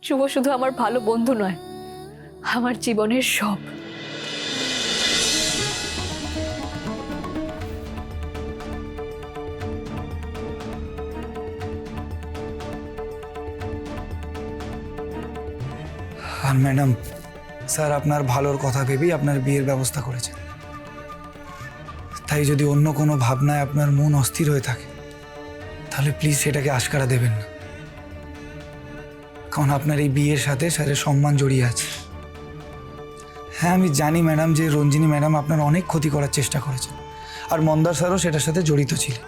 শুভ শুধু আমার ভালো বন্ধু নয়, আমার জীবনের সব। আর ম্যাডাম, স্যার আপনার ভালোর কথা ভেবেই আপনার বিয়ের ব্যবস্থা করেছেন। তাই যদি অন্য কোনো ভাবনায় আপনার মন অস্থির হয়ে থাকে তাহলে প্লিজ সেটাকে আশকারা দেবেন না, কারণ আপনার এই বিয়ের সাথে স্যারের সম্মান জড়িয়ে আছে। হ্যাঁ, আমি জানি ম্যাডাম যে রঞ্জিনী ম্যাডাম আপনার অনেক ক্ষতি করার চেষ্টা করেছেন, আর মন্দার স্যারও সেটার সাথে জড়িত ছিলেন,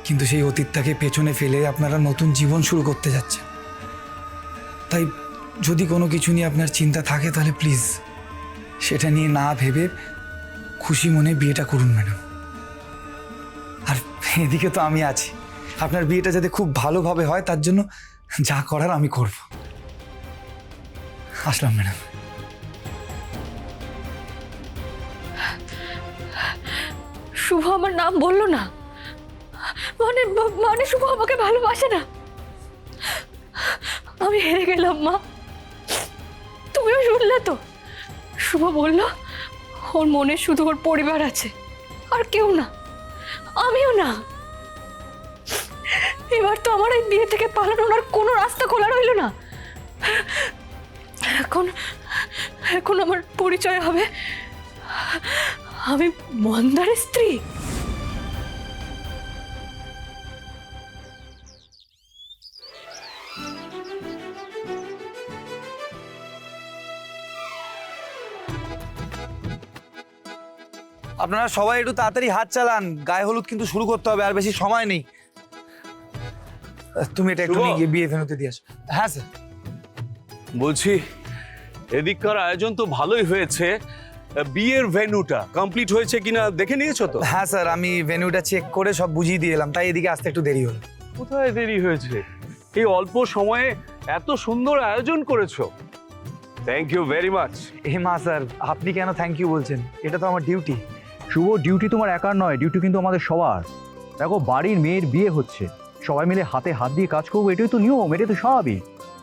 কিন্তু সেই অতীতটাকে পেছনে ফেলে আপনারা নতুন জীবন শুরু করতে যাচ্ছেন। তাই যদি কোনো কিছু নিয়ে আপনার চিন্তা থাকে তাহলে প্লিজ সেটা নিয়ে না ভেবে খুশি মনে বিয়েটা করুন ম্যাডাম। আর এদিকে তো আমি আছি, আপনার বিয়েটা যাতে খুব ভালোভাবে হয় তার জন্য যা করার আমি করব। আসলাম ম্যাডাম। শুভ আমার নাম বললো না, মানে মানে শুভ আমাকে ভালোবাসে না। আমি হেরে গেলাম মা, তুমিও শুনলে তো? শুভ বলল ওর মনে শুধু ওর পরিবার আছে, আর কেউ না, আমিও না। এবার তো আমার এই বিয়ে থেকে পালানোর আর কোনো রাস্তা খোলা রইল না। এখন এখন আমার পরিচয় হবে আমি মন্দারের স্ত্রী। আপনারা সবাই একটু তাড়াতাড়ি হাত চালান, গায়ে হলুদ কিন্তু শুরু করতে হবে, আর বেশি সময় নেই। তুমি এটা একটু নিয়ে গিয়ে বিয়ে ভেন্যুতে দিয়ে আসো। হ্যাঁ স্যার। বলছি, এদিককার আয়োজন তো ভালোই হয়েছে, বিয়ের ভেন্যুটা কমপ্লিট হয়েছে কিনা দেখে নিয়েছো তো? হ্যাঁ স্যার, আমি ভেন্যুটা চেক করে সব বুঝিয়ে দিয়ে এলাম, তাই এদিকে আসতে একটু দেরি হলো। কোথায় দেরি হয়েছে? এই অল্প সময়ে এত সুন্দর আয়োজন করেছো, থ্যাংক ইউ ভেরি মাচ। মা স্যার, আপনি কেন থ্যাংক ইউ বলছেন? এটা তো আমার ডিউটি। শুভ, ডিউটি তোমার একার নয়, ডিউটি কিন্তু আমাদের সবার। দেখো, বাড়ির মেয়ের বিয়ে হচ্ছে, সবাই মিলে হাতে হাত দিয়ে কাজ করবো, এটাই তো নিয়ম, এটাই তো স্বাভাবিক।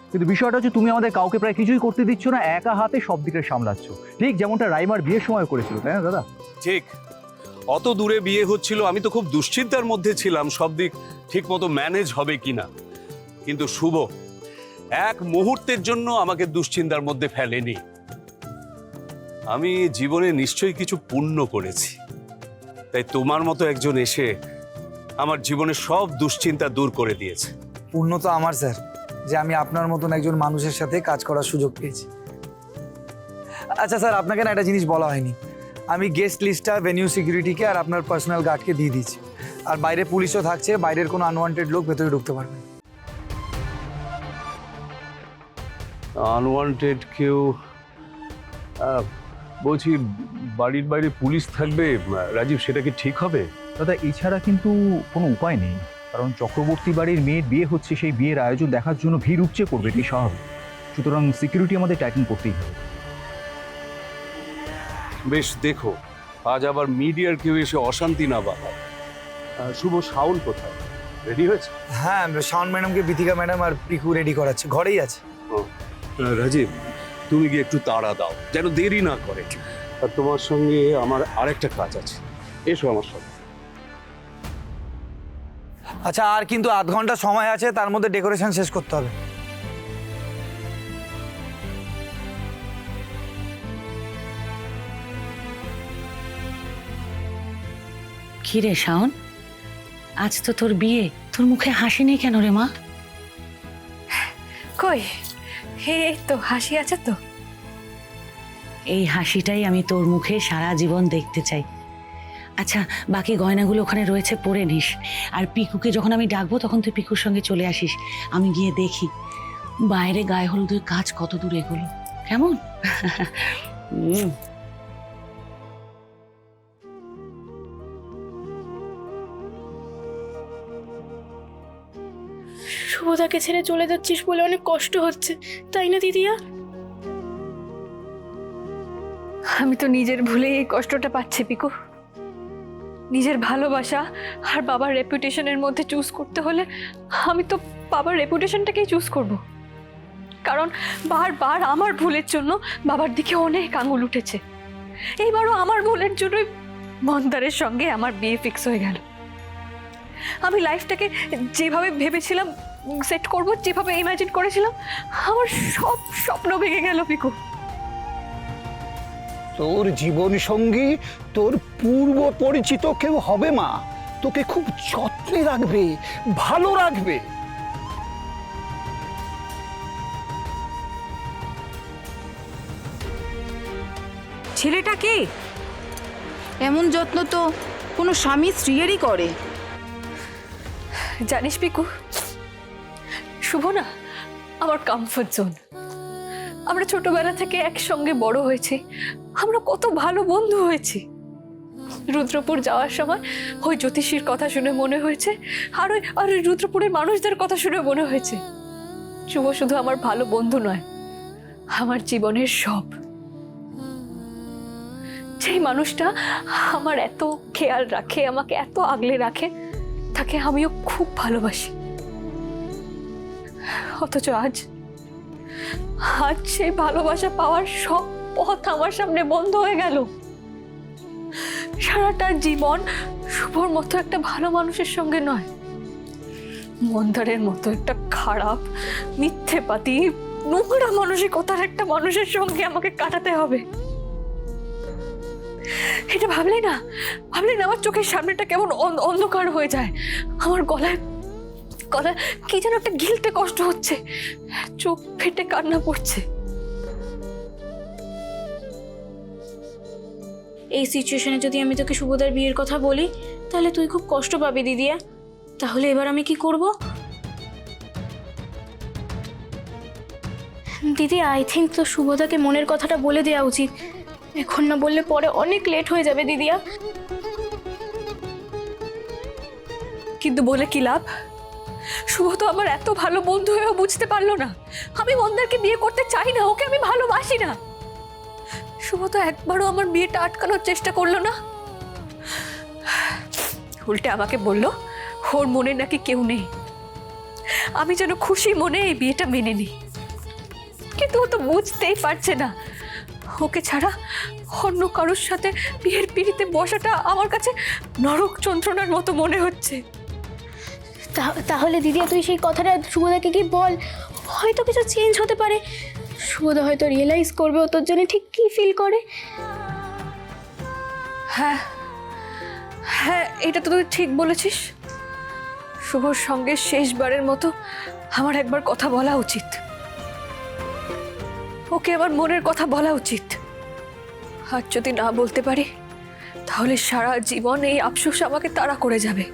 কিন্তু বিষয়টা হচ্ছে তুমি আমাদের কাউকে প্রায় কিছুই করতে দিচ্ছ না, একা হাতে সব দিকে সামলাচ্ছ, ঠিক যেমনটা রাইমার বিয়ের সময় করেছিল, তাই না দাদা? ঠিক, অত দূরে বিয়ে হচ্ছিল, আমি তো খুব দুশ্চিন্তার মধ্যে ছিলাম সব দিক ঠিক মতো ম্যানেজ হবে কিনা। কিন্তু শুভ এক মুহূর্তের জন্য আমাকে দুশ্চিন্তার মধ্যে ফেলেনি। আমি জীবনে নিশ্চয়ই কিছু পুণ্য করেছি, তাই তোমার মতো একজন এসে আমার জীবনের সব দুশ্চিন্তা দূর করে দিয়েছে। পূর্ণ তো আমার স্যার, যে আমি আপনার মতন একজন মানুষের সাথে কাজ করার সুযোগ পেয়েছি। আচ্ছা স্যার, আপনাকে না একটা জিনিস বলা হয়নি, আমি গেস্ট লিস্টটা ভেনিউ সিকিউরিটিকে আর আপনার পার্সোনাল গার্ডকে দিয়ে দিয়েছি, আর বাইরে পুলিশও থাকছে, বাইরের কোনো আনওয়ান্টেড লোক ভেতরে ঢুকতে পারবে না। আনওয়ান্টেড কেউ? বলছি, বাড়ির বাইরে পুলিশ থাকবে রাজীব, সেটা কি ঠিক হবে? দাদা, এছাড়া কিন্তু কোনো উপায় নেই, কারণ চক্রবর্তী বাড়ির মেয়ের বিয়ে হচ্ছে, সেই বিয়ের আয়োজন দেখার জন্য ভিড় উপচে পড়বে, এটাই স্বাভাবিক। সুতরাং সিকিউরিটি আমাদের টাইটেন করতেই হবে। বেশ, দেখো আজ আবার মিডিয়ার কেউ এসে অশান্তি না বাঁধায়। শুভ, শাওন কোথায়? রেডি হয়েছে? হ্যাঁ, শাওন ম্যাডামকে বিথিকা ম্যাডাম আর পিকু রেডি করাচ্ছে, ঘরেই আছে। রাজীব, তুমি গিয়ে একটু তাড়া দাও, যেন দেরি না করে। আর তোমার সঙ্গে আমার আরেকটা কাজ আছে, এসো আমার সঙ্গে। আচ্ছা, আর কিন্তু আধ ঘন্টা সময় আছে, তার মধ্যে ডেকোরেশন শেষ করতে হবে। কি রে শাওন, আজ তো তোর বিয়ে, তোর মুখে হাসি নেই কেন রে মা? কই, হে তো হাসি আছে তো। এই হাসিটাই আমি তোর মুখে সারা জীবন দেখতে চাই। আচ্ছা, বাকি গয়নাগুলো ওখানে রয়েছে, পরে নিস। আর পিকুকে যখন আমি ডাকবো তখন তুই পিকুর সঙ্গে চলে আসিস, আমি গিয়ে দেখি বাইরে গায়ে হলুদের কাজ কত দূর এগোলো, কেমন? শুভদাকে ছেড়ে চলে যাচ্ছিস বলে অনেক কষ্ট হচ্ছে, তাই না দিদিয়া? আমি তো নিজের ভুলেই এই কষ্টটা পাচ্ছি পিকু। নিজের ভালোবাসা আর বাবার রেপুটেশনের মধ্যে চুজ করতে হলে আমি তো বাবার রেপুটেশনটাকেই চুজ করব। কারণ বারবার আমার ভুলের জন্য বাবার দিকে অনেক আঙুল উঠেছে। এইবারও আমার ভুলের জন্যই মন্দারের সঙ্গে আমার বিয়ে ফিক্স হয়ে গেল। আমি লাইফটাকে যেভাবে ভেবেছিলাম সেট করব, যেভাবে ইমাজিন করেছিলাম, আমার সব স্বপ্ন ভেঙে গেল পিকু। তোর জীবন সঙ্গী তোর পূর্ব পরিচিত কেউ হবে মা, তোকে খুব যত্নে রাখবে, ভালো রাখবে। ছেলেটা কে? এমন যত্ন তো কোনো স্বামী স্ত্রীয়েরই করে। জানিস পিকু, শুভ না আমার কমফর্ট জোন। আমরা ছোটবেলা থেকে একসঙ্গে বড় হয়েছি, আমরা কত ভালো বন্ধু হয়েছি। রুদ্রপুর যাওয়ার সময় ওই জ্যোতিষীর কথা শুনে মনে হয়েছে, আর ওই রুদ্রপুরের মানুষদের কথা শুনে মনে হয়েছে শুভ শুধু আমার ভালো বন্ধু নয়, আমার জীবনের সব। যেই মানুষটা আমার এত খেয়াল রাখে, আমাকে এত আগলে রাখে, তাকে আমিও খুব ভালোবাসি। অথচ আজ সেই ভালোবাসা পাওয়ার সব পথ আমার সামনে বন্ধ হয়ে গেল। সারাটা জীবন শুভর মতো একটা ভালো মানুষের সঙ্গে নয়, মন্দারের মতো একটা খারাপ, মিথ্যেবাদী, নোংরা মানসিকতার একটা মানুষের সঙ্গে আমাকে কাটাতে হবে। এটা ভাবলেই না আমার চোখের সামনেটা কেমন অন্ধকার হয়ে যায়। আমার গলায় কি যেন একটা গিলতে কষ্ট হচ্ছে, চোখ ফেটে কান্না পড়ছে। এই সিচুয়েশনে যদি আমি তোকে শুভদার বিয়ের কথা বলি তাহলে তুই খুব কষ্ট পাবি দিদিয়া। তাহলে এবার আমি কি করব? দিদি, আই থিঙ্ক তো শুভদাকে মনের কথাটা বলে দেওয়া উচিত। এখন না বললে পরে অনেক লেট হয়ে যাবে দিদিয়া। কিন্তু বলে কি লাভ? শুভ তো আমার এত ভালো বন্ধু হয়েও বুঝতে পারলো না আমি মন্দারকে বিয়ে করতে চাই না, ওকে আমি ভালোবাসি না। শুভ তো একবারও আমার বিয়েটা আটকানোর চেষ্টা করলো না, উল্টে আমাকে বলল ওর মনে নাকি কেউ নেই, আমি যেন খুশি মনে এই বিয়েটা মেনে নিই। কিন্তু ও তো বুঝতেই পারছে না ওকে ছাড়া অন্য কারোর সাথে বিয়ের পিড়িতে বসাটা আমার কাছে নরক যন্ত্রণার মতো মনে হচ্ছে। তাহলে দিদিয়া তুই সেই কথাটা শুভদাকে কি বল, হয়তো কিছু চেঞ্জ হতে পারে। শুভদা হয়তো রিয়েলাইজ করবে ও তোর জন্য ঠিক কি ফিল করে। হ্যাঁ হ্যাঁ, এটা তো তুই ঠিক বলেছিস। শুভর সঙ্গে শেষবারের মতো আমার একবার কথা বলা উচিত, ওকে আমার মনের কথা বলা উচিত। আর যদি না বলতে পারি তাহলে সারা জীবন এই আফসোস আমাকে তাড়া করে যাবে।